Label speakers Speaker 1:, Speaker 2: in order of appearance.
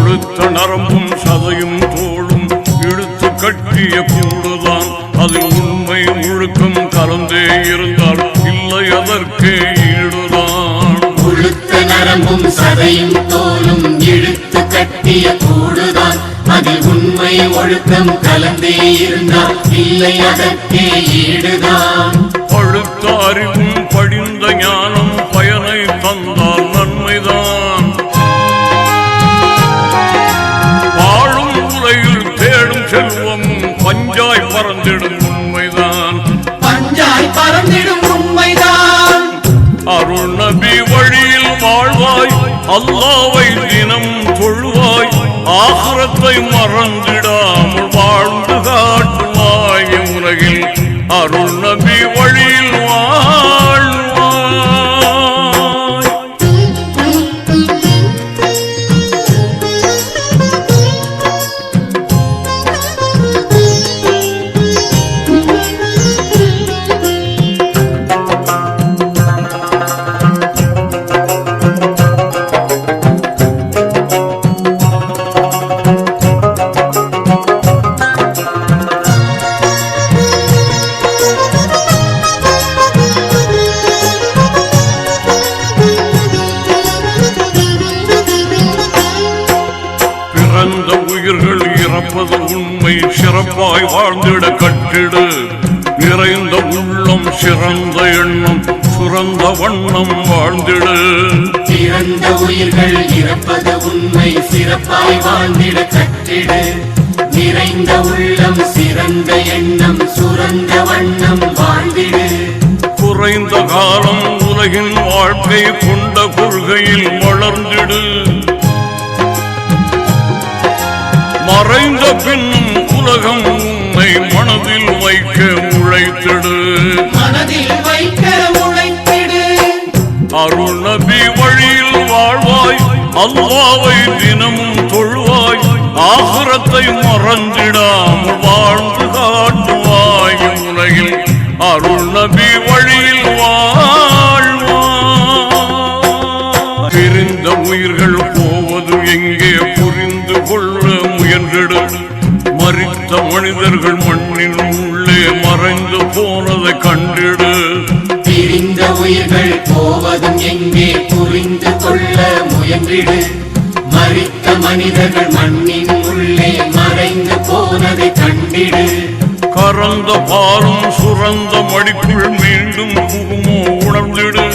Speaker 1: கொழுத்த நரம்பும் சதையும் தோளும் இழுத்து கட்டிய கூடுதான். அதில் உண்மை ஒழுக்கம் கலந்தே இருந்தால் இல்லை அதற்கே ஈடுதான்.
Speaker 2: கொழுத்த நரம்பும் சதையும் தோளும் இழுத்து கட்டிய கூடுதான். அதில் உண்மை ஒழுக்கம் கலந்தே இருந்தால் இல்லை அதற்கே ஈடுதான்.
Speaker 1: பழுத்த அறிவும் படிந்த ஞானம் பயனை தந்தால் நன்மைதான். வாழும் உலகில் தேடும் செல்வமும் பஞ்சாய் பறந்திடும் உண்மைதான்.
Speaker 2: பஞ்சாய் பறந்திடும் உண்மைதான்.
Speaker 1: அருள் நபி வழியில் வாழ்வாய், அல்லாவை தினம் தொழுவாய், ஆகிரத்தை மறந்திடாமல் வாழ்ந்து காட்டுவாய். உலகில் அருள் நபி வழியில் வாழ்வாய். பிறந்த உயிர்கள் இறப்பது உண்மை, சிறப்பாய் வாழ்ந்திட கட்டிடு. நிறைந்த உள்ளம் சிறந்த எண்ணம் சுரந்த வண்ணம் வாழ்ந்திடு.
Speaker 2: பிறந்த உயிர்கள் இறப்பது உண்மை, சிறப்பாய் வாழ்ந்திட கட்டிடு. நிறைந்த உள்ளம் சிறந்த எண்ணம் சுரந்த வண்ணம் வாழ்ந்திடு.
Speaker 1: குறைந்த காலம் உலகின் வாழ்க்கை கொண்ட கொள்கையில் வளர்ந்திடு. மறைந்த பின்னும் உலகம் உன்னை மனதில் வைக்க உழைத்திடு.
Speaker 2: மனதில் வைக்க உழைத்திடு.
Speaker 1: அருள் நபி வழியில் வாழ்வாய், அல்லாவை தினமும் தொழுவாய், ஆகிரத்தை மறந்திடாமல் வாழ்ந்து காட்டுவாய். உலகில் அருள் நபி வழியில் வாழ்வாய். பிரிந்த உயிர்கள் போவது எங்கே புரிந்து கொள்ள முயன்றிடு. மரித்த மனிதர்கள் மண்ணின் உள்ளே மறைந்து போனதை கண்டிடு.
Speaker 2: பிரிந்த உயிர்கள் போவதும் எங்கே புரிந்து கொள்ள முயன்றிடு. மரித்த மனிதர்கள் மண்ணின் உள்ளே மறைந்து போனதை கண்டிடு.
Speaker 1: கறந்த பாலும் சுரந்த மடிக்குள் மீண்டும் புகுமோ உணர்ந்திடு.